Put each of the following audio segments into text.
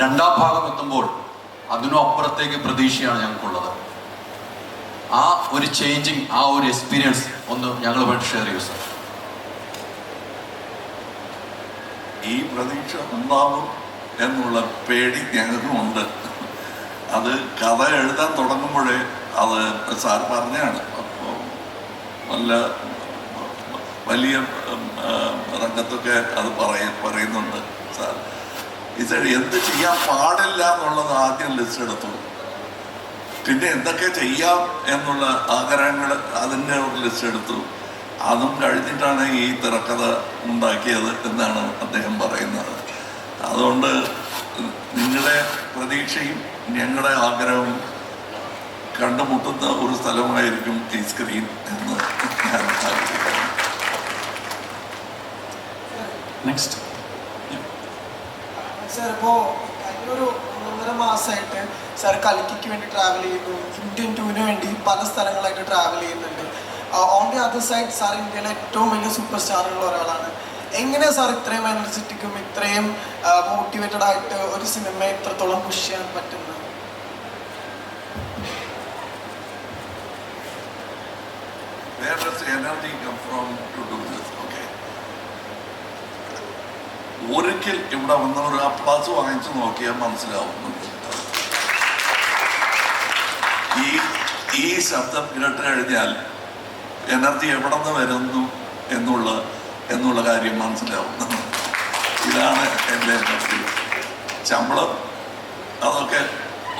രണ്ടാം ഭാഗം എത്തുമ്പോൾ അതിനും അപ്പുറത്തേക്ക് പ്രതീക്ഷയാണ് ഞങ്ങൾക്കുള്ളത്. ആ ഒരു ചേഞ്ചിങ്, ആ ഒരു എക്സ്പീരിയൻസ് ഒന്ന് ഞങ്ങളുമായിട്ട് ഷെയർ ചെയ്യൂ സർ. ഈ പ്രതീക്ഷ ഉണ്ടാവും എന്നുള്ള പേടി ഞങ്ങൾക്കുമുണ്ട്. അത് കഥ എഴുതാൻ തുടങ്ങുമ്പോഴേ അത് സാർ പറഞ്ഞാണ്. അപ്പോൾ വലിയ രംഗത്തൊക്കെ അത് പറയുന്നുണ്ട് സാർ. ഇത് എന്ത് ചെയ്യാൻ പാടില്ല എന്നുള്ളത് ആദ്യം ലിസ്റ്റ് എടുത്തു, പിന്നെ എന്തൊക്കെ ചെയ്യാം എന്നുള്ള ആഗ്രഹങ്ങൾ അതിൻ്റെ ഒരു ലിസ്റ്റ് എടുത്തു. അതും കഴിഞ്ഞിട്ടാണ് ഈ തിരക്കഥ ഉണ്ടാക്കിയത് എന്നാണ് അദ്ദേഹം പറയുന്നത്. അതുകൊണ്ട് നിങ്ങളുടെ പ്രതീക്ഷയും ഞങ്ങളുടെ ആഗ്രഹവും കണ്ടുമുട്ടുന്ന ഒരു സ്ഥലമായിരിക്കും ഈ സ്ക്രീൻ എന്ന് ഞാൻ ആഗ്രഹിക്കുന്നു. നെക്സ്റ്റ് സാർ, ഇപ്പോൾ ഒരു 1.5 മാസമായിട്ട് സാർ കൽക്കിക്ക് വേണ്ടി ട്രാവൽ ചെയ്യുന്നു, ഇന്ത്യൻ ടൂവിന് വേണ്ടി പല സ്ഥലങ്ങളായിട്ട് ട്രാവൽ ചെയ്യുന്നുണ്ട്. On the other side sir ഇന്ത്യയിലെ ഏറ്റവും വലിയ സൂപ്പർ സ്റ്റാറുകളിൽ ഒരാളാണ്. എങ്ങനെയാണ് സാർ ഇത്രയും എനർജറ്റിക്കും ഇത്രയും മോട്ടിവേറ്റഡ് ആയിട്ട് ഒരു സിനിമ ഇത്രത്തോളം പുഷ് ചെയ്യാൻ പറ്റുന്നത്? Where does the energy come from to do this? Okay. ഒരിക്കൽ ഇവിടെ വന്ന ഒരു അപ്ലാസ് വാങ്ങിച്ചു നോക്കിയാൽ മനസ്സിലാവുന്നു. ഈ ശബ്ദം കേട്ട് കഴിഞ്ഞാൽ എനർജി എവിടെ നിന്ന് വരുന്നു എന്നുള്ള കാര്യം മനസ്സിലാവുന്നു. ഇതാണ് എൻ്റെ എനർജി. ശമ്പളം അതൊക്കെ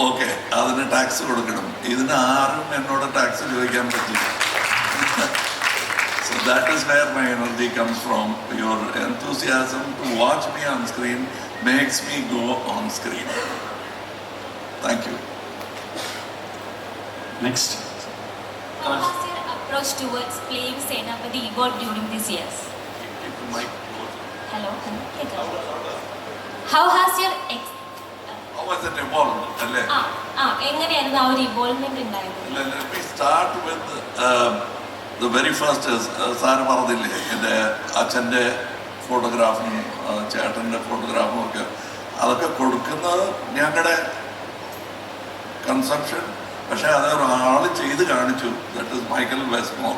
ഓക്കെ, അതിന് ടാക്സ് കൊടുക്കണം. ഇതിന് ആരും എന്നോട് ടാക്സ് ചോദിക്കാൻ പറ്റില്ല. So that is where my energy comes from. Your enthusiasm to watch me on screen makes me go on screen. Thank you. Next. How has your approach towards playing Senapati evolved during these years? Keep the mic close. Hello. How has your How has it evolved? എങ്ങനെയായിരുന്നു ആ ഒരു ഇവോൾവ്മെന്റ് ഉണ്ടായത്? Let me start with the very first is sir പറഞ്ഞില്ലേ എൻ്റെ അച്ഛൻ്റെ ഫോട്ടോഗ്രാഫും ചേട്ടൻ്റെ ഫോട്ടോഗ്രാഫും ഒക്കെ അതൊക്കെ കൊടുക്കുന്നത് ഞങ്ങളുടെ കൺസെപ്ഷൻ. പക്ഷേ അത് ഒരാൾ ചെയ്ത് കാണിച്ചു. That is Michael Westmore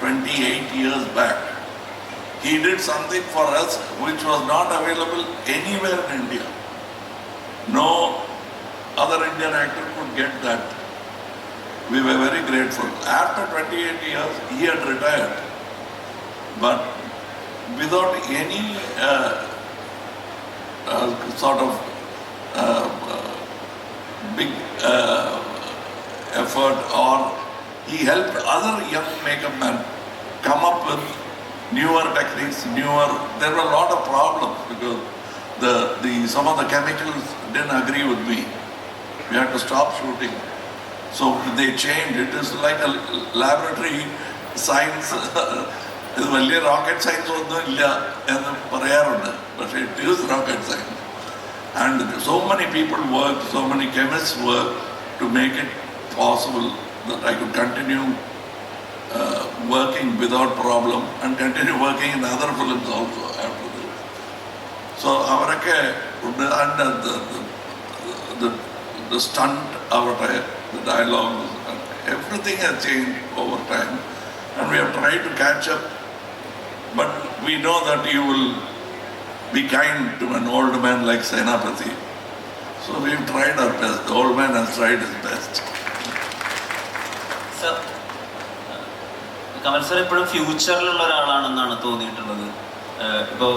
28 years back. He did something for us which was not available anywhere in India. No other Indian actor could get that. We were very grateful. After 28 years, he had retired. But without any sort of big effort, or he helped other young makeup men come up with newer techniques, there were a lot of problems because some of the chemicals didn't agree with me. We had to stop shooting. So they changed. It is like a laboratory science. ഇത് വലിയ rocket science ഒന്നും ഇല്ല എന്ന് പറയാറുണ്ട്, പക്ഷേ it is rocket science. And so many people work, so many chemist work to make it possible that I could continue working without problem and continue working in other films also after this. So അവരൊക്കെ ഉണ്ട്. And the stunt, the dialogue, everything has changed over time, and we have tried to catch up. But we know that you will be kind to an old man like Senapati. So we've tried our best. The old man has tried his best. Sir, Kamal sir എപ്പോഴും ഫ്യൂച്ചറിലുള്ള ഒരാളാണെന്നാണ് തോന്നിയിട്ടുള്ളത്. ഇപ്പോൾ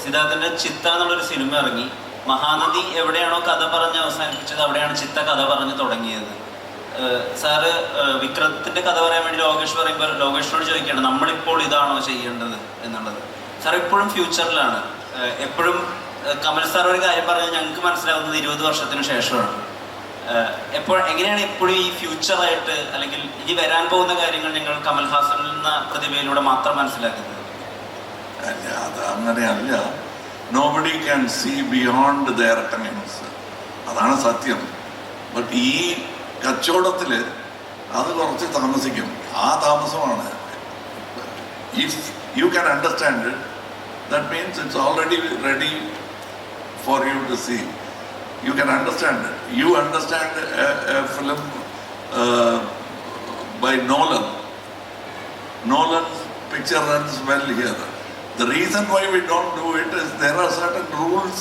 സിദ്ധാർത്ഥൻ്റെ ചിത്ത എന്നുള്ളൊരു cinema ഇറങ്ങി, മഹാനദി എവിടെയാണോ കഥ പറഞ്ഞ് അവസാനിപ്പിച്ചത് അവിടെയാണ് ചിത്ത കഥ പറഞ്ഞ് തുടങ്ങിയത്. സാറ് വിക്രത്തിൻ്റെ കഥ പറയാൻ വേണ്ടി ലോകേഷ് പറയുമ്പോൾ ലോകേഷിനോട് ചോദിക്കുകയാണ് നമ്മളിപ്പോൾ ഇതാണോ ചെയ്യേണ്ടത് എന്നുള്ളത്. സാർ ഇപ്പോഴും ഫ്യൂച്ചറിലാണ്. എപ്പോഴും കമൽ സാർ ഒരു കാര്യം പറഞ്ഞാൽ ഞങ്ങൾക്ക് മനസ്സിലാവുന്നത് 20 വർഷത്തിന് ശേഷമാണ്. എങ്ങനെയാണ് എപ്പോഴും ഈ ഫ്യൂച്ചറായിട്ട് അല്ലെങ്കിൽ ഇനി വരാൻ പോകുന്ന കാര്യങ്ങൾ നിങ്ങൾ കമൽഹാസൻ എന്ന പ്രതിഭയിലൂടെ മാത്രം മനസ്സിലാക്കുന്നത്? അത് അങ്ങനെയല്ല. Nobody can see beyond their times, അതാണ് സത്യം. ബട്ട് ഈ കച്ചവടത്തിൽ അത് കുറച്ച് താമസിക്കും. ആ താമസമാണ്. If you can understand it, that means it's already ready for you to see. you can understand it. You understand a film by Nolan. Nolan's picture runs well here. The reason why we don't do it is there are certain rules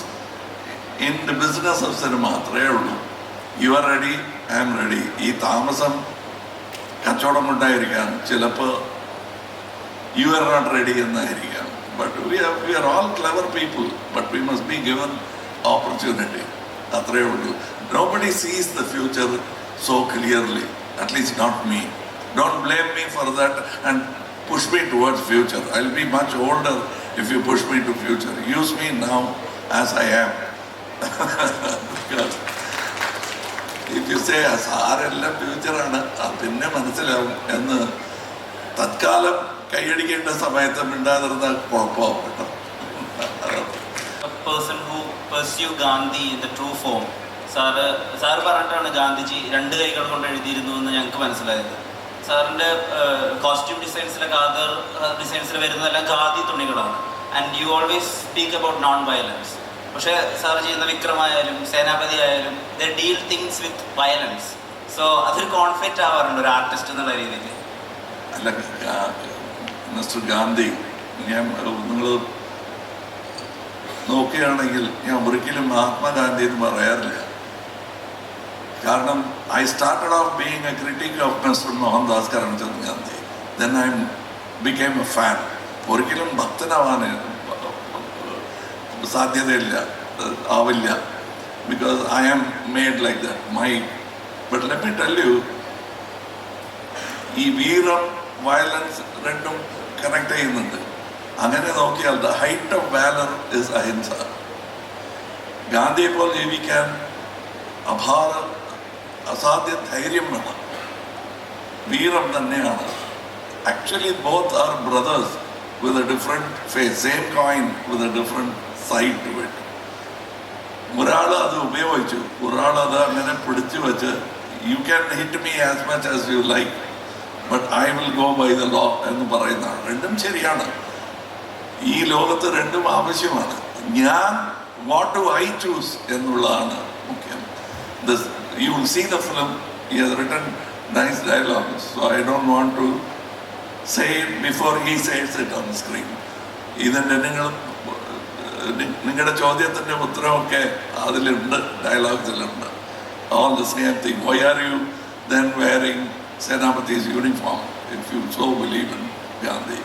in the business of cinema. You are ready, I am ready. ഈ താമസം കച്ചവടം കൊണ്ടായിരിക്കാം, ചിലപ്പോൾ you are not ready എന്നായിരിക്കാം. But we are all clever people, but we must be given opportunity. അത്രയേ ഉള്ളൂ. Nobody sees the future so clearly, at least not me. Don't blame me for that and push me towards future. I'll be much older if you push me to future. Use me now as I am. Because if you say സാരെല്ലാം ഫ്യൂച്ചറാണ്, പിന്നെ മനസ്സിലാവും എന്ന് തത്കാലം കൈയടിക്കേണ്ട സമയത്ത് മിണ്ടാതിരുന്ന കുഴപ്പമാവും കേട്ടോ. A person who pursue Gandhi in the true form. Sir പറഞ്ഞിട്ടാണ് ഗാന്ധിജി 2 കൈകൾ കൊണ്ട് എഴുതിയിരുന്നു എന്ന് ഞങ്ങൾക്ക് മനസ്സിലായത്. സാറിൻ്റെ കോസ്റ്റ്യൂം ഡിസൈൻസിലൊക്കെ അതർ ഡിസൈൻസിൽ വരുന്നതെല്ലാം ഖാദി തുണികളാണ്. And you always speak about non violence. പക്ഷേ സാർ ചെയ്യുന്ന വിക്രമായാലും സേനാപതി ആയാലും they deal things with violence. So അതൊരു കോൺഫ്ലിക്റ്റ് ആവാറുണ്ട് ഒരു ആർട്ടിസ്റ്റ് എന്നുള്ള രീതിയിൽ. അല്ല, മിസ്റ്റർ ഗാന്ധി, നിങ്ങൾ നോക്കുകയാണെങ്കിൽ ഞാൻ ഒരിക്കലും മഹാത്മാഗാന്ധി എന്ന് പറയാറില്ല. കാരണം I started off being a critic of Mr. Mohandas Karamchand Gandhi. Then I became a fan. ഒരിക്കലും ഭക്തനാവാൻ സാധ്യതയില്ല, ആവില്ല. Because I am made like that. But let me tell you, ഈ വീരം വയലൻസ് രണ്ടും കണക്ട് ചെയ്യുന്നുണ്ട്. അങ്ങനെ നോക്കിയാൽ the height of valour is ahimsa. ഗാന്ധിയെ പോലെ ജീവിക്കാൻ അസാധ്യ ധൈര്യം വേണം, വീരം തന്നെയാണ്. Actually both are brothers with a different face, same coin with a different side to it. ഒരാൾ അത് ഉപയോഗിച്ചു, ഒരാൾ അത് അങ്ങനെ പിടിച്ചു വെച്ച് you can hit me as much as you like but I will go by the law എന്ന് പറയുന്നതാണ്. രണ്ടും ശരിയാണ്. ഈ ലോകത്ത് രണ്ടും ആവശ്യമാണ്. ഞാൻ വാട്ട് ഡു ഐ ചൂസ് എന്നുള്ളതാണ് മുഖ്യം. You will see the film, he has written nice dialogues, so I don't want to say it before he says it on the screen. ഇതിൻ്റെ നിങ്ങളുടെ ചോദ്യത്തിൻ്റെ ഉത്തരവൊക്കെ അതിലുണ്ട്, ഡയലോഗ്സിലുണ്ട്. All the same thing. Why are you then wearing Senapati's uniform if you so believe in Gandhi?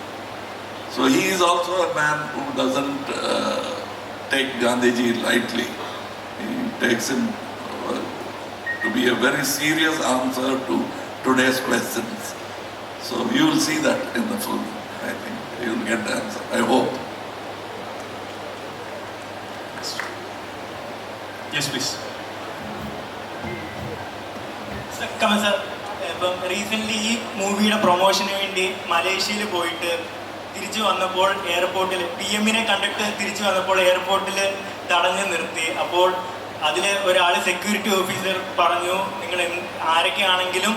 So he is also a man who doesn't take Gandhiji lightly. He takes him to be a very serious answer to today's questions. So you will see that in the film. I think you will get the answer. I hope. Yes, please. Kamal sir, ഇപ്പം recently ഈ മൂവിയുടെ പ്രൊമോഷന് വേണ്ടി മലേഷ്യയിൽ പോയിട്ട് തിരിച്ചു വന്നപ്പോൾ എയർപോർട്ടിൽ PM-നെ കണ്ടിട്ട് തിരിച്ചു വന്നപ്പോൾ എയർപോർട്ടിൽ തടഞ്ഞു നിർത്തി. അപ്പോൾ അതിൽ ഒരാൾ സെക്യൂരിറ്റി ഓഫീസർ പറഞ്ഞു, നിങ്ങൾ ആരൊക്കെയാണെങ്കിലും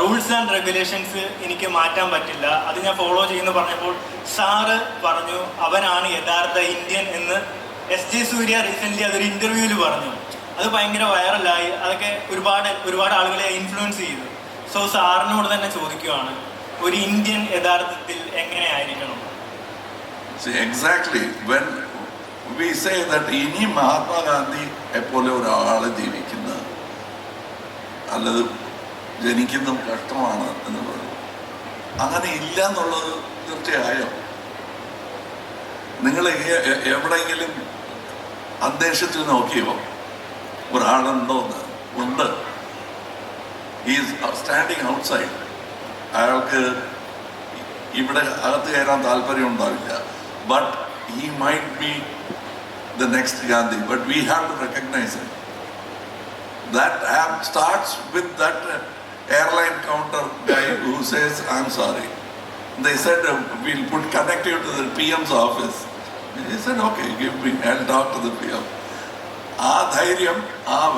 റൂൾസ് ആൻഡ് റെഗുലേഷൻസ് എനിക്ക് മാറ്റാൻ പറ്റില്ല, അത് ഞാൻ ഫോളോ ചെയ്യുന്നു പറഞ്ഞപ്പോൾ സാറ് പറഞ്ഞു അവനാണ് യഥാർത്ഥ ഇന്ത്യൻ എന്ന്. SJ സൂര്യ റീസെൻ്റ്ലി അതൊരു ഇൻ്റർവ്യൂവിൽ പറഞ്ഞു. അത് ഭയങ്കര വൈറലായി. അതൊക്കെ ഒരുപാട് ആളുകളെ ഇൻഫ്ലുവൻസ് ചെയ്തു. സോ സാറിനോട് തന്നെ ചോദിക്കുകയാണ്, ഒരു ഇന്ത്യൻ യഥാർത്ഥത്തിൽ എങ്ങനെയായിരിക്കണം? Exactly. When we say that ഇനി മഹാത്മാഗാന്ധി എപ്പോലെ ഒരാൾ ജീവിക്കുന്നത് അല്ലത് ജനിക്കുന്നതും കഷ്ടമാണ് എന്ന് പറഞ്ഞു, അങ്ങനെ ഇല്ല എന്നുള്ളത് തീർച്ചയായും. നിങ്ങൾ എവിടെയെങ്കിലും അന്തരീക്ഷത്തിൽ നോക്കിയോ ഒരാളുണ്ടോന്ന്? ഉണ്ട്. Is standing outside. അയാൾക്ക് ഇവിടെ അകത്ത് കയറാൻ താല്പര്യം ഉണ്ടാവില്ല. But he might be the next Gandhi, but we have to recognize him. That starts with that airline counter guy who says, I'm sorry. They said, we'll connect you to the PM's office. He said, okay, give me, I'll talk to the PM. Aa dhairyam,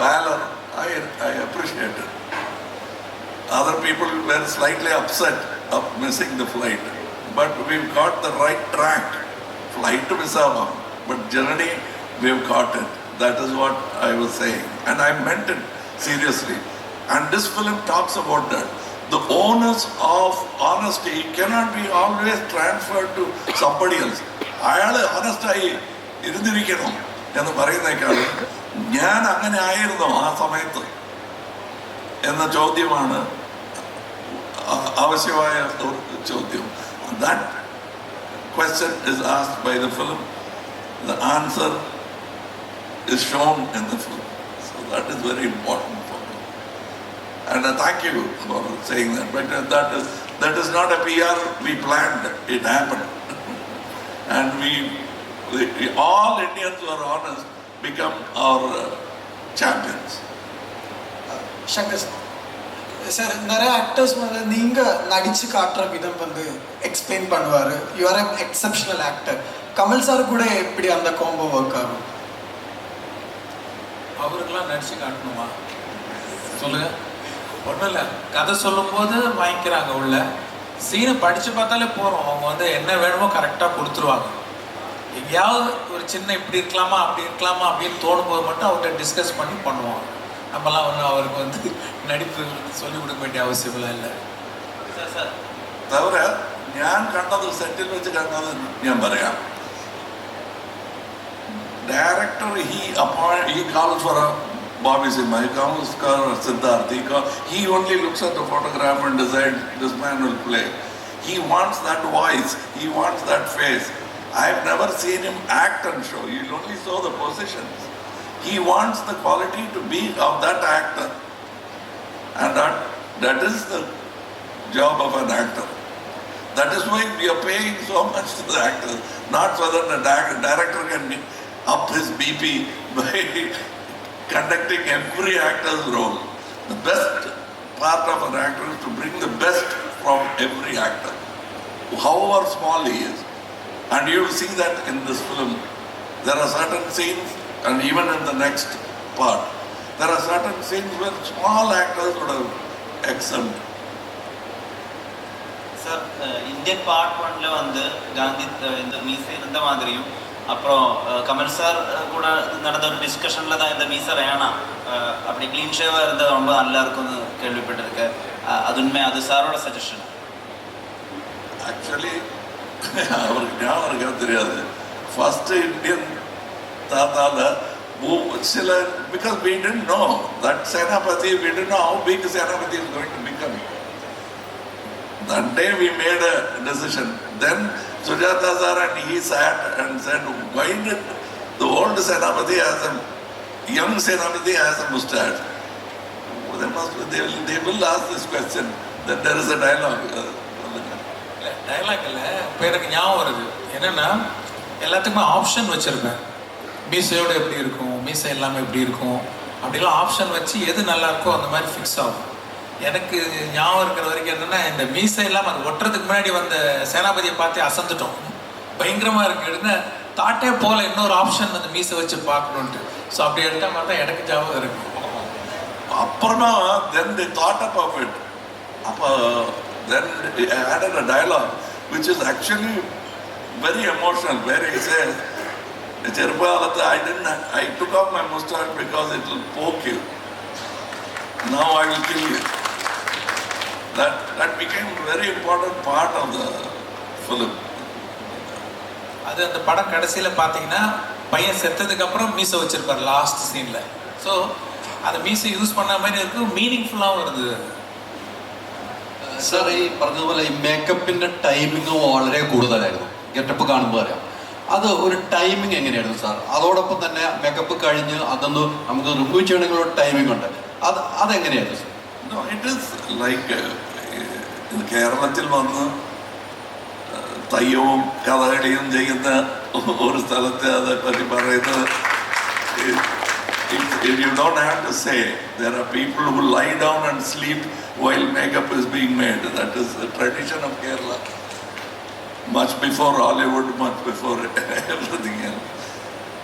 valor, I appreciate it. Other people were slightly upset of missing the flight, but we've got the right track. Flight to miss, but journey we've got it. That is what I was saying. And I meant it seriously. And this film talks about that. The onus of honesty cannot be always transferred to somebody else. അയാള് honest-ആയി ഇരുന്നിരിക്കണം എന്ന് പറയുന്നേക്കാളും ഞാൻ അങ്ങനെ ആയിരുന്നോ ആ സമയത്ത് എന്ന ചോദ്യമാണ് ആവശ്യമായ ചോദ്യം. That question is asked by the film. The answer is shown in the film. So that is very important for me. And thank you for saying that. But that is not a PR we planned. It happened. And we all Indians who are honest become our champions. Shankar sir நிறைய actors வந்து நீங்க நடிச்சு காட்டுற விதம் வந்து explain பண்ணுவாரு. You are an exceptional actor. Kamal sir கூட எப்படி அந்த காம்போ ஒர்க் ஆகும்? அவருக்கெல்லாம் நடிச்சு காட்டணுமா சொல்லுங்க? ஒன்றும் இல்லை, கதை சொல்லும்போது வாங்கிக்கிறாங்க உள்ள சீனை படித்து பார்த்தாலே போகிறோம். அவங்க வந்து என்ன வேணுமோ கரெக்டாக கொடுத்துருவாங்க. எங்கேயாவது ஒரு சின்ன இப்படி இருக்கலாமா அப்படி இருக்கலாமா அப்படின்னு தோணும்போது மட்டும் அவர்கிட்ட டிஸ்கஸ் பண்ணி பண்ணுவோம். நம்மலாம் ஒன்றும் அவருக்கு வந்து நடிப்பு சொல்லிக் கொடுக்க வேண்டிய அவசியமெல்லாம் இல்லை. തവര ഞാൻ കണ്ടത് സെറ്റിൽ വെച്ച് കണ്ടത് ഞാൻ പറയാം. Director he calls for a Bobby Simha, he calls for Siddharth, he only looks at the photograph and decides this man will play. He wants that voice, he wants that face. I've never seen him act and show, you only saw the positions. He wants the quality to be of that actor, and that is the job of an actor. That is why we are paying so much to the actors, not so that the director can up his BP by conducting every actor's role. The best part of an actor is to bring the best from every actor, however small he is. And you will see that in this film. There are certain scenes, and even in the next part, there are certain scenes where small actors would have excelled. Sir, Indian part 1ல வந்து காந்தி இந்த மீசை இருந்த மாதிரியும் அப்புறம் Kamal sir கூட நடந்த ஒரு டிஸ்கஷனில் தான் இந்த மீசை வேணாம், அப்படி க்ளீன் ஷேவாக இருந்தால் ரொம்ப நல்லா இருக்கும்னு கேள்விப்பட்டிருக்கேன். அது உண்மை, அது சாரோட சஜஷன். ஆக்சுவலி அவருக்கு ஞாபகம் இருக்கா தெரியாது. ஃபர்ஸ்ட் இந்தியன் தாத்தால சில because we didn't know that Senapati, we didn't know how big Senapati is going to become. That day we made a decision. Then Sujata sir and he sat and said, why did the old Senapati has a young Senapati has a mustache? They will ask this question. Then there is a dialogue. Dialogue இல்லை, இப்போ எனக்கு ஞாபகம் வருது. என்னென்னா எல்லாத்துக்குமே option வச்சுருப்பேன். மீசையோடு எப்படி இருக்கும், மீசை இல்லாமல் எப்படி இருக்கும், அப்படிலாம் ஆப்ஷன் வச்சு எது நல்லா இருக்கோ அந்த மாதிரி ஃபிக்ஸ் ஆகும். எனக்கு ஞாபகம் இருக்கிற வரைக்கும் என்னென்னா, இந்த மீசை இல்லாமல் அது ஒட்டுறதுக்கு முன்னாடி வந்த சேனாபதியை பார்த்து அசந்துட்டோம். பயங்கரமாக இருக்கு, எடுங்க தாட்டே போல இன்னொரு ஆப்ஷன் அந்த மீசை வச்சு பார்க்கணுன்ட்டு. ஸோ அப்படி எடுத்த மாதிரி தான் எனக்கு ஞாபகம் இருக்கு. அப்புறமா then they thought about it. Then they added a dialogue which is actually very emotional, where he says, I took off my mustache because it will poke you. Now I will kill you. That became a very important part of the film. அது அந்த படம் கடைசியில் பார்த்தீங்கன்னா பையன் செத்ததுக்கு அப்புறம் மீசை வச்சிருப்பார் லாஸ்ட் சீனில். ஸோ அந்த மீசை யூஸ் பண்ண மாதிரி இருக்கும், மீனிங்ஃபுல்லாகவும் இருந்தது. സാർ, ഈ പറഞ്ഞതുപോലെ ഈ മേക്കപ്പിൻ്റെ ടൈമിങ് വളരെ കൂടുതലായിരുന്നു. ഗെറ്റപ്പ് കാണുമ്പോൾ അറിയാം. അത് ഒരു ടൈമിങ് എങ്ങനെയായിരുന്നു സാർ? അതോടൊപ്പം തന്നെ മേക്കപ്പ് കഴിഞ്ഞ് അതൊന്ന് നമുക്ക് റിമൂവ് ചെയ്യണമെങ്കിൽ ഒരു ടൈമിംഗ് ഉണ്ട്. അതെങ്ങനെയായിരുന്നു sir? No, it is like കേരളത്തിൽ വന്ന് തയ്യവും കഥകളിയും ചെയ്യുന്ന ഒരു സ്ഥലത്ത് അതേപ്പറ്റി പറയുന്നത്, you don't have to say. There are people who lie down and sleep while makeup is being made. That is the tradition of Kerala. Much before Hollywood, much before everything else.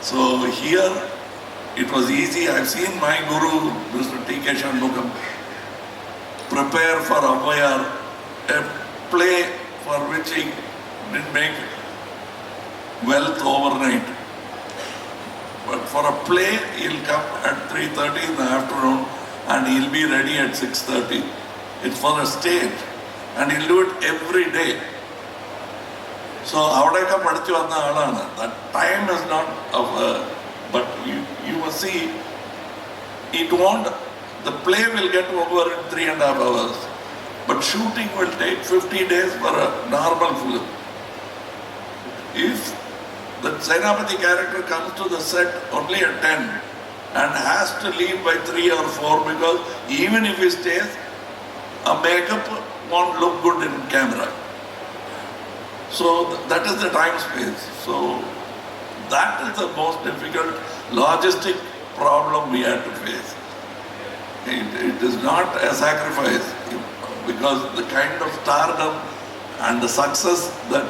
So here it was easy. I've seen my guru, Mr. T.K. Shanmugam, prepare for Ammayar, a play for which he didn't make wealth overnight. But for a play, he'll come at 3:30 in the afternoon and he'll be ready at 6:30. It's for a stage and he'll do it every day. So അവിടെയൊക്കെ പഠിച്ചു വന്ന ആളാണ്. That time is not of a, but you must see, it won't, the play will get over in 3.5 hours. But shooting will take 50 days for a normal film. If the Senapati character comes to the set only at 10 and has to leave by 3 or 4 because even if he stays, a makeup won't look good in camera. So that is the time space. So that is the most difficult logistic problem we had to face. It is not a sacrifice because the kind of stardom and the success that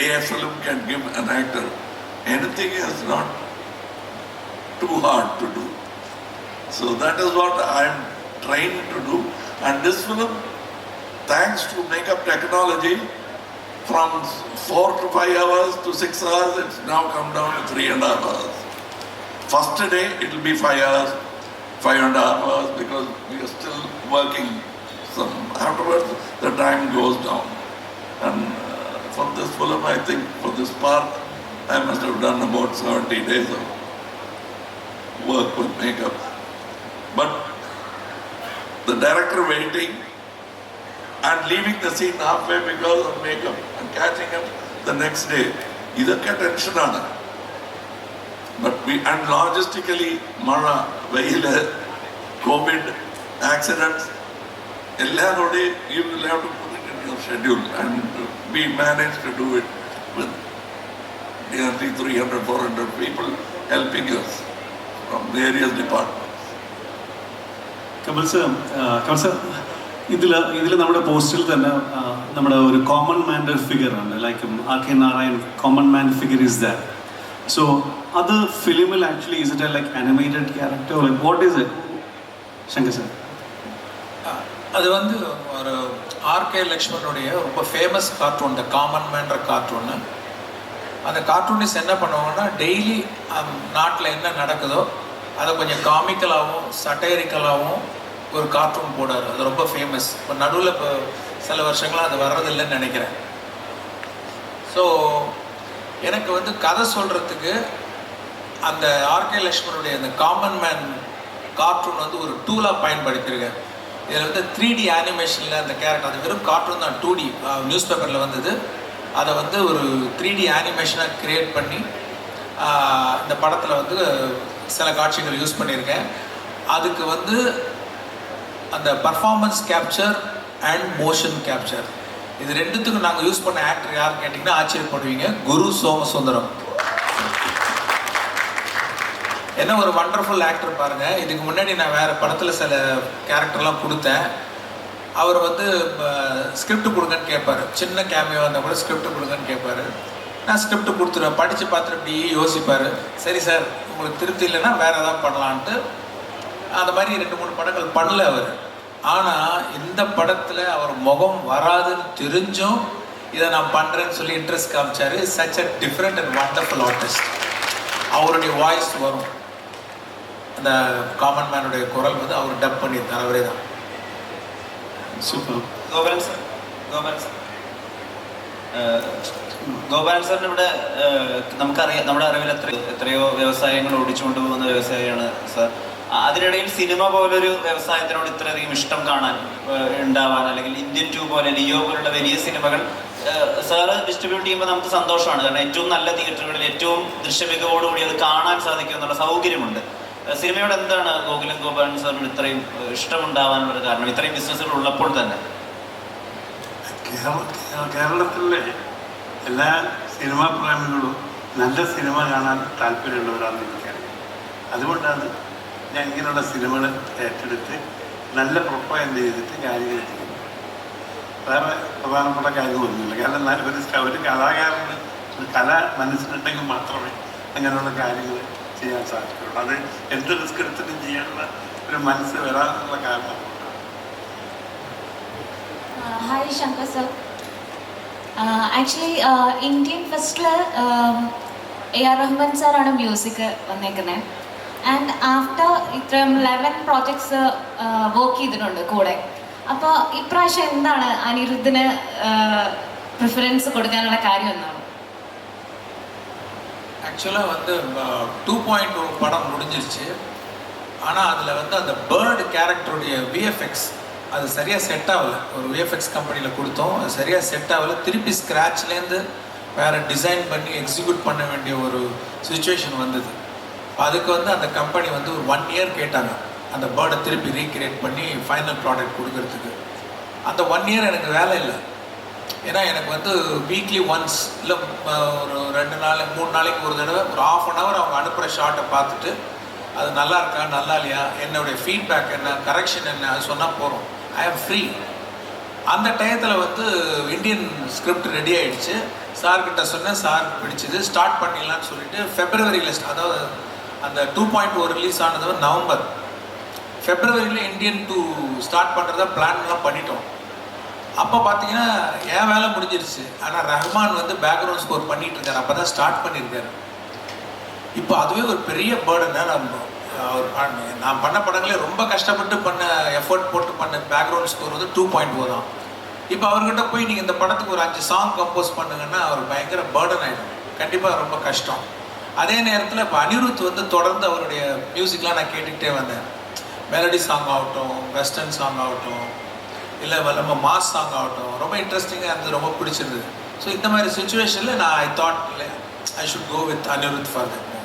a film can give an actor, anything is not too hard to do. So that is what I am trying to do. And this film, thanks to makeup technology, from 4 to 5 hours to 6 hours, it's now come down to 3.5 hours. First day, it will be 5 hours, 5.5 hours, because we are still working. Some afterwards, the time goes down. And for this film, I think, for this part, I must have done about 70 days of work with makeup. But the director waiting and leaving the scene halfway because of makeup and catching up the next day, ഇതൊക്കെ ടെൻഷനാണ്. But we, and logistically, മഴ, വെയില്, COVID, accidents, എല്ലാം കൂടി you will have to put it in your schedule, and we managed to do it with nearly 300-400 people helping us from various departments. Kamal sir, ഇതിൽ നമ്മുടെ പോസ്റ്റിൽ തന്നെ നമ്മുടെ ഒരു കോമൺ മാൻ്റെ ഫിഗർ ഉണ്ട്, like RK Narayan, common man figure is that. So അത് ഫിലിമിൽ actually is it like animated character, like what is it Shankar sir? அது வந்து ஒரு RK லக்ஷ்மணுடைய ரொம்ப ஃபேமஸ் கார்ட்டூன், இந்த காமன் மேன்ற கார்ட்டூன்னு. அந்த கார்ட்டூனிஸ்ட் என்ன பண்ணுவாங்கன்னா, டெய்லி நாட்டில் என்ன நடக்குதோ அதை கொஞ்சம் காமிக்கலாகவும் சட்டைரிக்கலாகவும் ஒரு கார்ட்டூன் போடாரு. அது ரொம்ப ஃபேமஸ். இப்போ நடுவில் இப்போ சில வருஷங்களாக அது வர்றதில்லைன்னு நினைக்கிறேன். ஸோ எனக்கு வந்து கதை சொல்கிறதுக்கு அந்த RK லக்ஷ்மணுடைய அந்த காமன் மேன் கார்ட்டூன் வந்து ஒரு டூலாக பயன்படுத்தியிருக்கேன். இதில் வந்து 3D அனிமேஷனில் அந்த கேரக்டர், அது வெறும் கார்ட்டூன் தான், 2D நியூஸ் பேப்பரில் வந்தது. அதை வந்து ஒரு 3D அனிமேஷனாக க்ரியேட் பண்ணி இந்த படத்தில் வந்து சில காட்சிகள் யூஸ் பண்ணியிருக்கேன். அதுக்கு வந்து அந்த performance capture and motion capture, இது ரெண்டுத்துக்கும் நாங்கள் யூஸ் பண்ண ஆக்டர் யார் கேட்டிங்கன்னா ஆச்சரியப்படுவீங்க, குரு சோமசுந்தரம். என்ன ஒரு வண்டர்ஃபுல் ஆக்டர் பாருங்கள். இதுக்கு முன்னாடி நான் வேறு படத்தில் சில கேரக்டர்லாம் கொடுத்தேன். அவர் வந்து ஸ்கிரிப்ட் கொடுங்கன்னு கேட்பார். சின்ன கேமியோ இருந்தால் கூட ஸ்கிரிப்ட் கொடுங்கன்னு கேட்பார். நான் ஸ்கிரிப்ட் கொடுத்துருவேன். படித்து பார்த்துட்டு இப்படி யோசிப்பார். சரி சார், உங்களுக்கு திருப்தி இல்லைன்னா வேறு எதாவது பண்ணலான்ட்டு அந்த மாதிரி 2-3 படங்கள் பண்ணல அவர். ஆனால் இந்த படத்தில் அவர் முகம் வராதுன்னு தெரிஞ்சும் இதை நான் பண்ணுறேன்னு சொல்லி இன்ட்ரெஸ்ட் காமிச்சார். Such a different and wonderful artist. அவருடைய வாய்ஸ் வரும், அந்த காமன் மேனுடைய குரல் வந்து அவர் டப் பண்ணியிருந்தார், அவரே தான். സൂപ്പർ. ഗോപാലൻ സാറിന് ഇവിടെ നമുക്കറിയാം, നമ്മുടെ അറിവിൽ എത്രയോ വ്യവസായങ്ങൾ ഓടിച്ചുകൊണ്ട് പോകുന്ന വ്യവസായിയാണ് സാർ. അതിനിടയിൽ സിനിമ പോലൊരു വ്യവസായത്തിനോട് ഇത്രയധികം ഇഷ്ടം കാണാൻ ഉണ്ടാവാൻ, അല്ലെങ്കിൽ ഇന്ത്യൻ 2 പോലെ, ലിയോ പോലുള്ള വലിയ സിനിമകൾ സാറ് ഡിസ്ട്രിബ്യൂട്ട് ചെയ്യുമ്പോൾ നമുക്ക് സന്തോഷമാണ്. കാരണം ഏറ്റവും നല്ല തിയേറ്ററുകളിൽ ഏറ്റവും ദൃശ്യമികവോടുകൂടി അത് കാണാൻ സാധിക്കും എന്നുള്ള സൗകര്യമുണ്ട്. സിനിമയോട് എന്താണ് ഗോപാലൻ സാറിന് ഇത്രയും ഇഷ്ടമുണ്ടാവാനുള്ള കാരണം, ഇത്രയും ബിസിനസ്സുകൾ ഉള്ളപ്പോൾ തന്നെ? കേരളത്തിലെ എല്ലാ സിനിമാ പ്രേമികളും നല്ല സിനിമ കാണാൻ താല്പര്യമുള്ളവരാണെന്ന് എനിക്കറിയാം. അതുകൊണ്ടാണ് ഞാൻ ഇങ്ങനെയുള്ള സിനിമകൾ ഏറ്റെടുത്ത് നല്ല പ്രൊപ്പഗൻഡ ചെയ്തിട്ട് കാര്യങ്ങൾ ചെയ്യുന്നത്. വേറെ പ്രധാനപ്പെട്ട കാര്യങ്ങളൊന്നുമില്ല. കാരണം ഒരു കലാകാരന് ഒരു കല മനസ്സിലുണ്ടെങ്കിൽ മാത്രമേ അങ്ങനെയുള്ള കാര്യങ്ങൾ ചെയ്യാൻ സാധിക്കുള്ളൂ. അത് എന്ത് റിസ്ക് എടുത്തിട്ടും ചെയ്യാനുള്ള ഒരു മനസ്സ് വരാനുള്ള കാരണം. Hi Shankar sir. Actually Indian first AR Rahman സാറാണ് മ്യൂസിക് വന്നേക്കുന്നത്. ആൻഡ് ആഫ്റ്റർ ഇത്രയും 11 പ്രോജക്ട്സ് വർക്ക് ചെയ്തിട്ടുണ്ട് കൂടെ. അപ്പോൾ ഇപ്രാവശ്യം എന്താണ് അനിരുദ്ധിന് പ്രിഫറൻസ് കൊടുക്കാനുള്ള കാര്യം എന്നാണ്? ஆக்சுவலாக வந்து 2.0 படம் முடிஞ்சிருச்சு. ஆனால் அதில் வந்து அந்த பேர்டு கேரக்டருடைய விஎஃப்எக்ஸ் அது சரியாக செட் ஆகலை. ஒரு விஎஃப்எக்ஸ் கம்பெனியில் கொடுத்தோம், அது சரியாக செட் ஆகலை. திருப்பி ஸ்க்ராட்ச்லேருந்து வேறு டிசைன் பண்ணி எக்ஸிக்யூட் பண்ண வேண்டிய ஒரு சுச்சுவேஷன் வந்தது. அதுக்கு வந்து அந்த கம்பெனி வந்து ஒரு 1 year கேட்டாங்க அந்த பேர்டை திருப்பி ரீக்ரியேட் பண்ணி ஃபைனல் ப்ராடக்ட் கொடுக்கறதுக்கு. அந்த 1 year எனக்கு வேலை இல்லை. ஏன்னா எனக்கு வந்து வீக்லி ஒன்ஸ் இல்லை ஒரு 2 நாள் 3 நாளைக்கு ஒரு தடவை ஒரு 1/2 hour அவங்க அனுப்புகிற ஷார்ட்டை பார்த்துட்டு அது நல்லா இருக்கா நல்லா இல்லையா, என்னுடைய ஃபீட்பேக் என்ன, கரெக்ஷன் என்ன, அது சொன்னால் போகிறோம். ஐ ஆம் ஃப்ரீ. அந்த டயத்தில் வந்து இந்தியன் ஸ்கிரிப்ட் ரெடி ஆகிடுச்சு. சார்கிட்ட சொன்னேன், சார் பிடிச்சது, ஸ்டார்ட் பண்ணிடலான்னு சொல்லிட்டு ஃபெப்ரவரியில் அதாவது அந்த 2.0 ரிலீஸ் ஆனது நவம்பர். ஃபெப்ரவரியில் இந்தியன் 2 ஸ்டார்ட் பண்ணுறதா பிளான்லாம் பண்ணிட்டோம். அப்போ பார்த்தீங்கன்னா என் வேலை முடிஞ்சிருச்சு. ஆனால் ரஹ்மான் வந்து பேக்ரவுண்ட் ஸ்கோர் பண்ணிகிட்டு இருக்காரு, அப்போ தான் ஸ்டார்ட் பண்ணியிருக்காரு. இப்போ அதுவே ஒரு பெரிய பேர்டனை நான் பண்ண படங்களே ரொம்ப கஷ்டப்பட்டு பண்ண எஃபர்ட் போட்டு பண்ண பேக்ரவுண்ட் ஸ்கோர் வந்து 2.0 தான். இப்போ அவர்கிட்ட போய் நீங்கள் இந்த படத்துக்கு ஒரு 5 சாங் கம்போஸ் பண்ணுங்கன்னா அவர் பயங்கர பேர்டன் ஆகிடும். கண்டிப்பாக ரொம்ப கஷ்டம். அதே நேரத்தில் இப்போ அனிருத் வந்து தொடர்ந்து அவருடைய மியூசிக்லாம் நான் கேட்டுக்கிட்டே வந்தேன். மெலடி சாங் ஆகட்டும், வெஸ்டர்ன் சாங் ஆகட்டும், இல்லை நம்ம மாஸ் சாங் ஆகட்டும், ரொம்ப இன்ட்ரெஸ்டிங்காக இருந்தது, ரொம்ப பிடிச்சிருந்தது. ஸோ இந்த மாதிரி சுச்சுவேஷனில் நான் I thought I should go with Anirudh for that movie.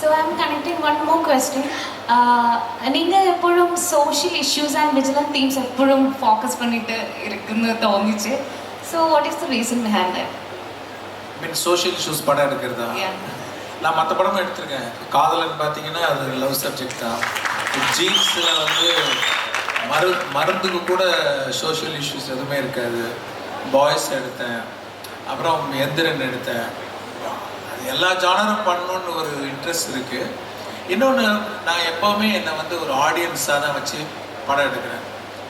So I'm connecting one more question. நீங்கள் எப்பொழுதும் social issues and vigilance themes எப்பொழுதும் ஃபோக்கஸ் பண்ணிட்டு இருக்குன்னு தோணுச்சு. So what is the reason behind that? Mean social issues படம் எடுக்கிறதா? நான் மற்ற படமும் எடுத்திருக்கேன். காதலன் பார்த்தீங்கன்னா அது லவ் சப்ஜெக்ட் தான். ஜீன்ஸில் வந்து மருந்துக்கு கூட சோஷியல் இஷ்யூஸ் எதுவுமே இருக்காது. பாய்ஸ் எடுத்தேன், அப்புறம் எந்திரன் எடுத்தேன். எல்லா ஜானரும் பண்ணணுன்னு ஒரு இன்ட்ரெஸ்ட் இருக்குது. இன்னொன்று, நான் எப்போவுமே என்னை வந்து ஒரு ஆடியன்ஸாக தான் வச்சு படம் எடுக்கிறேன்.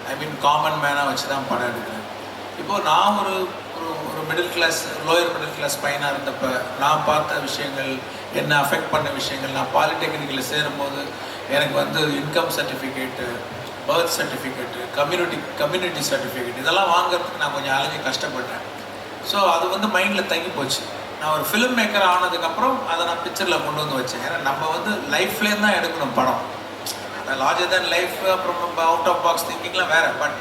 ஐ மீன் காமன் மேனாக வச்சு தான் படம் எடுக்கிறேன். இப்போது நான் ஒரு ஒரு middle class, lower middle class பையனாக இருந்தப்போ நான் பார்த்த விஷயங்கள், என்ன அஃபெக்ட் பண்ண விஷயங்கள், நான் பாலிடெக்னிக்கில் சேரும்போது எனக்கு வந்து income certificate, birth certificate, community certificate இதெல்லாம் வாங்குறதுக்கு நான் கொஞ்சம் அலைஞ்சு கஷ்டப்பட்டேன். ஸோ அது வந்து மைண்டில் தங்கி போச்சு. நான் ஒரு ஃபிலிம் மேக்கர் ஆனதுக்கப்புறம் அதை நான் பிக்சரில் கொண்டு வந்து வச்சேன். ஏன்னா நம்ம வந்து லைஃப்லேருந்து தான் எடுக்கணும் படம். லார்ஜர் தேன் லைஃப், அப்புறம் அவுட் ஆஃப் பாக்ஸ் திங்கிங்லாம் வேறு. பட்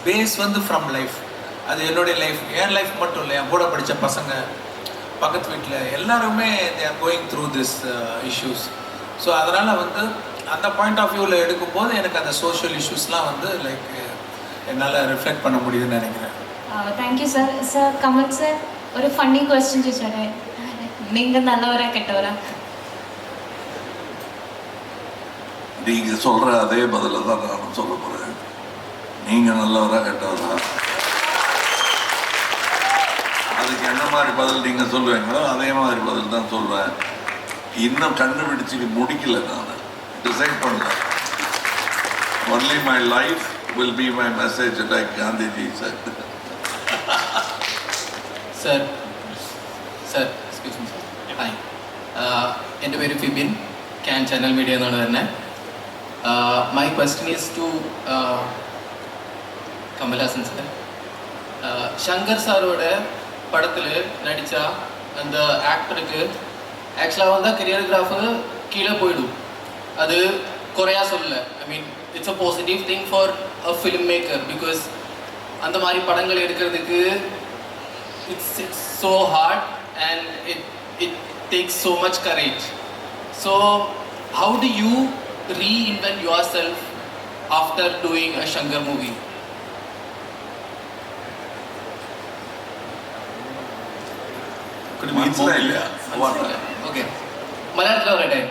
பேஸ் வந்து ஃப்ரம் லைஃப். அது என்னுடைய லைஃப், என் லைஃப் மட்டும் இல்லை, என் கூட படித்த பசங்க, பக்கத்து வீட்டில் எல்லாருமே they are going through this issues. So அதனால் வந்து அந்த பாயிண்ட் ஆஃப் வியூவில் எடுக்கும்போது எனக்கு அந்த சோஷியல் இஷ்யூஸ்லாம் வந்து லைக் என்னால் ரிஃப்ளெக்ட் பண்ண முடியுதுன்னு நினைக்கிறேன். Thank you sir. Sir Kamal sir, ஒரு ஃபன்னி கொஸ்டின் ചോദിച്ചോട്ടെ? நீங்கள் நல்லவரா கெட்டவரா? நீங்க சொல்ற அதே பதில தான் நானும் சொல்ல போறேன். நீங்க நல்லவரா கெட்டவரா, அதுக்கு என்ன மாதிரி பதில் நீங்க சொல்லுவீங்களோ அதே மாதிரி பதில் தான் சொல்வேன். இன்னும் கண்டுபிடிச்சு முடிக்கல, நான் டிசைட் பண்ணல. Only my life will be my message, like Gandhiji said. Sir excuse me sir. Hi, എൻ്റെ പേര് ഫിബിൻ, ക്യാൻ ചാനൽ മീഡിയ എന്നാണ് തന്നെ. My question is to Kamal Haasan sir. Shankar சாரோட படத்தில் நடித்த அந்த ஆக்டருக்கு ஆக்சுவலாக வந்து கரியர்கிராஃபு கீழே போயிடும். அது குறையா சொல்லல. I mean it's a positive thing for a film maker. Because அந்த மாதிரி படங்கள் எடுக்கிறதுக்கு it's so hard and it takes so much courage. So how do you reinvent yourself after doing a Shankar movie? മനസ്സിലായില്ല. Okay, മലയാളത്തിൽ പറയട്ടെ.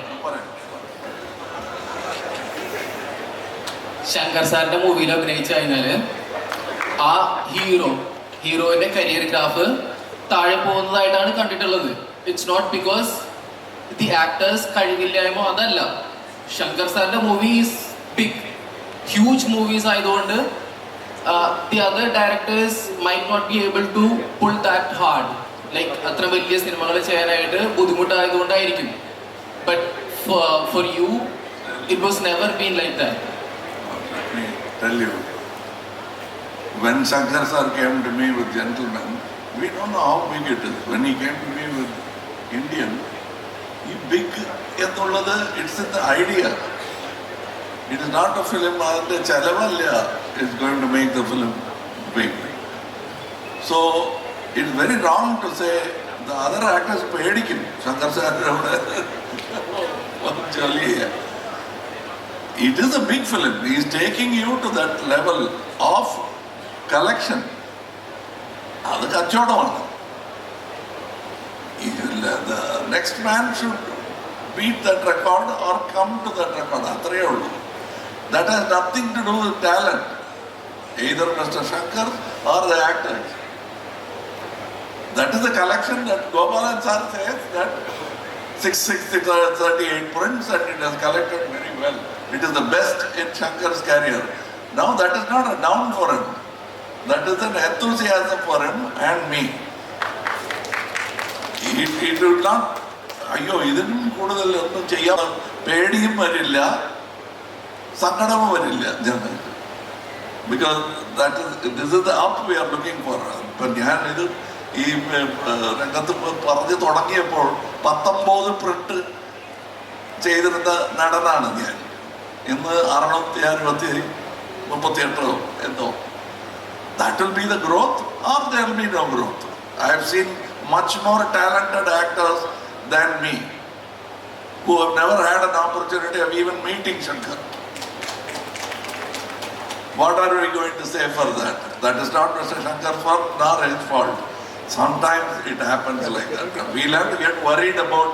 ശങ്കർ സാറിൻ്റെ മൂവിയിൽ അഭിനയിച്ചു കഴിഞ്ഞാൽ ആ ഹീറോയിൻ്റെ കരിയർ ഗ്രാഫ് താഴെ പോകുന്നതായിട്ടാണ് കണ്ടിട്ടുള്ളത്. It's not because the actors കഴിവില്ലായ്മ, അതല്ല. ശങ്കർ സാറിൻ്റെ മൂവീസ് ബിഗ് ഹ്യൂജ് മൂവീസ് ആയതുകൊണ്ട് the other directors might not be able to pull that hard. Like അത്ര വലിയ സിനിമകൾ ചെയ്യാനായിട്ട് ബുദ്ധിമുട്ടായതുകൊണ്ടായിരിക്കും. But for you it was never been like that. Let me tell you, when Shankar sir came to me with Gentleman, we don't know how big it is. When he came to me with Indian, he big എന്നുള്ളത് it's in the idea. It is not a film, അതിൻ്റെ ചെലവല്ല is going to make the film big. So it's very wrong to say the other actors പേടിക്കും ശങ്കർ സാറിൻ്റെ അവിടെ ജോലി ചെയ്യാൻ. It is a big film. He is taking you to that level of collection. അത് കച്ചവടമാണ്. The next man should beat that record or come to that record. അത്രയേ ഉള്ളൂ. That has nothing to do with talent. Either Mr. Shankar or the actors. That is the collection that Gopalan sir says that 638 prints and it has collected very well. It is the best in Shankar's career. Now that is not a down for him. That is an enthusiasm for him and me. It will not, അയ്യോ ഇതിനും കൂടുതൽ ഒന്നും ചെയ്യാൻ പേടിയും വരില്ല, സങ്കടവും വരില്ല ജനങ്ങൾക്ക്. Because this is the up we are looking for. ഇപ്പം ഞാൻ ഇത് ഈ രംഗത്ത് പറഞ്ഞു തുടങ്ങിയപ്പോൾ 19 പ്രിന്റ് ചെയ്തിരുന്ന നടനാണ് ഞാൻ. ഇന്ന് 638 എന്തോ. That will be the growth or there will be no growth. I have seen much more talented actors than me who have never had an opportunity of even meeting Shankar. What are we going to say for that? That is not Mr. Shankar's fault nor his fault. Sometimes it happens like that. We'll have to get worried about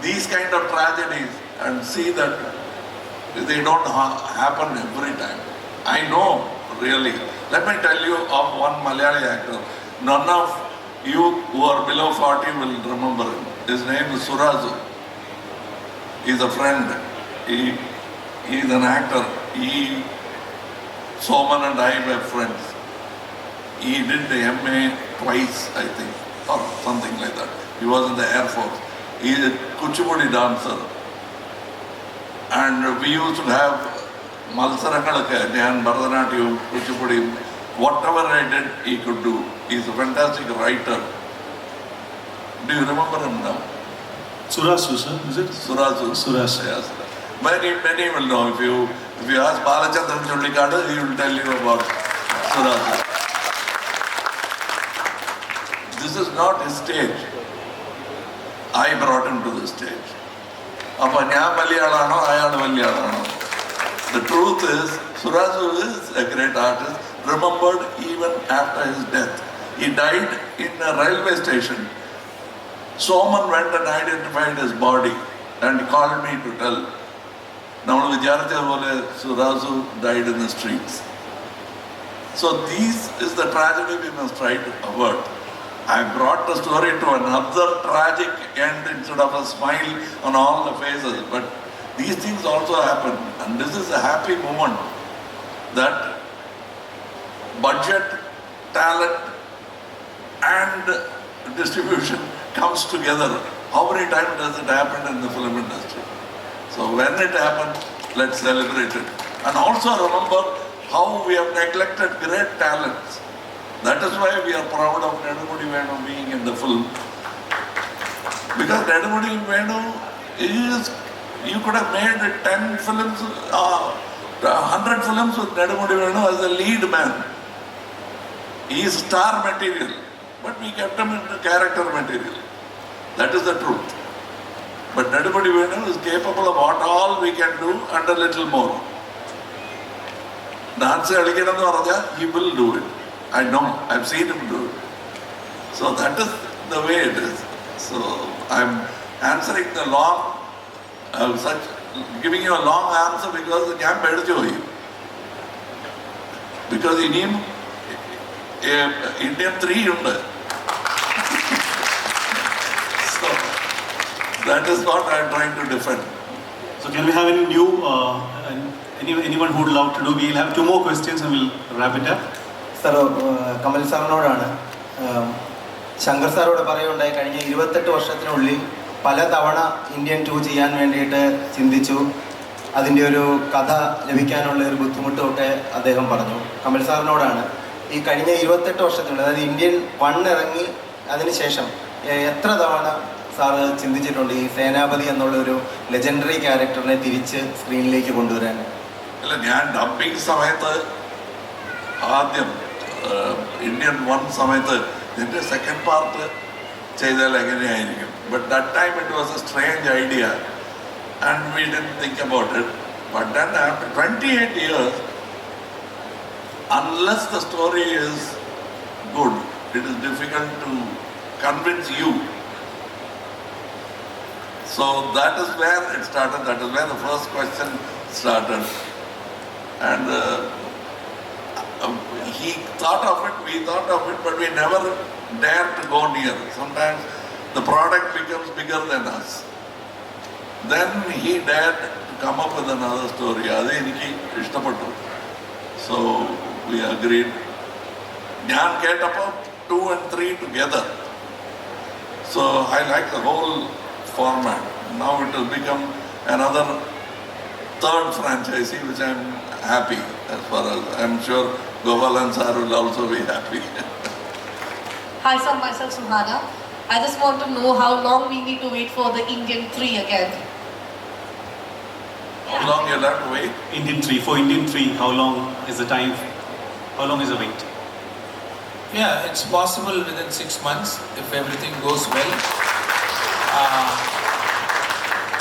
these kind of tragedies and see that they don't happen every time. I know, really. Let me tell you of one Malayali actor. None of you who are below 40 will remember him. His name is Surazu. He is a friend. He is an actor. Soman and I were friends. He did the MA twice, I think, or something like that. He was in the Air Force. He is a Kuchipudi dancer. And we used to have Malsarangalaka, Nyan, Bharatanatyam, Kuchipudi, whatever I did, he could do. He is a fantastic writer. Do you remember him now? Surasu, sir, is it? Surasu. Surasu. Yes. Many will know. If you ask Balachandran Chullikadu, he will tell you about Surasu. This is not his stage. I brought him to the stage. Appa njan valiyalano, ayal valiyalano. The truth is, Surasu is a great artist, remembered even after his death. He died in a railway station. Soman went and identified his body and called me to tell. Now, Surasu died in the streets. So, this is the tragedy we must try to avert. I brought the story to another tragic end instead of a smile on all the faces. But these things also happen. And this is a happy moment that budget, talent, and distribution comes together. How many times does it happen in the film industry? So when it happens, let's celebrate it. And also remember how we have neglected great talents. That is why we are proud of Nedumudi Venu being in the film. Because Nedumudi Venu is, you could have made 10 films, 100 films with Nedumudi Venu as the lead man. He is star material, but we kept him in the character material. That is the truth. But Nedumudi Venu is capable of what all we can do and a little more. Dance he will do it. I know, I've seen him do it. So that is the way it is. So I'm answering the long, giving you a long answer because the camp because in him, Indian 3 ഉണ്ട്. So that is what I'm trying to defend. So can we have any new, anyone who would love to do? We'll have 2 more questions and we'll wrap it up. Sir, Kamal സാറിനോടാണ്. ശങ്കർ സാറോട് പറയുണ്ടായി കഴിഞ്ഞ 28 വർഷത്തിനുള്ളിൽ പല തവണ Indian 2 ചെയ്യാൻ വേണ്ടിയിട്ട് ചിന്തിച്ചു. അതിൻ്റെ ഒരു കഥ ലഭിക്കാനുള്ള ഒരു ബുദ്ധിമുട്ടും ഒക്കെ അദ്ദേഹം പറഞ്ഞു. കമൽ സാറിനോടാണ് ഈ കഴിഞ്ഞ 28 വർഷത്തിനുള്ളിൽ, അതായത് ഇന്ത്യൻ 1 ഇറങ്ങി അതിനുശേഷം എത്ര തവണ സാറ് ചിന്തിച്ചിട്ടുണ്ട് ഈ സേനാപതി എന്നുള്ളൊരു ലെജൻഡറി ക്യാരക്ടറിനെ തിരിച്ച് സ്ക്രീനിലേക്ക് കൊണ്ടുവരാൻ? അല്ല, ഞാൻ ഡബിങ് സമയത്ത് ആദ്യം ഇന്ത്യൻ 1 സമയത്ത് ഇതിൻ്റെ സെക്കൻഡ് പാർട്ട് ചെയ്താൽ എങ്ങനെയായിരിക്കും. But that time it was A strange idea and we didn't think about it. But then after 28 years, unless the story is good, it is difficult to convince you. So that is where it started. That is where the first question started. And he thought of it, we thought of it, but we never dared to go near. Sometimes the product becomes bigger than us. Then he dared to come up with another story. Adu eniki ishtapettu. So we agreed. Njan ketappo 2 and 3 together. So I like the whole format. Now it will become another third franchisee, which I'm happy as far as I'm sure Gopalan sir will also be happy. Hi sir, myself Suhana. I just want to know how long we need to wait for the Indian 3 again. How long you'll have to wait? Indian 3, for Indian 3, how long is the time? How long is the wait? Yeah, it's possible within 6 months if everything goes well.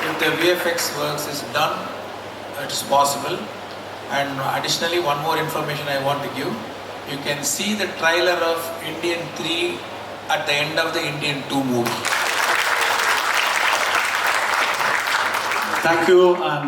If the VFX works is done, it's possible. And additionally, one more information I want to give. You can see the trailer of Indian 3 at the end of the Indian 2 movie. Thank you. And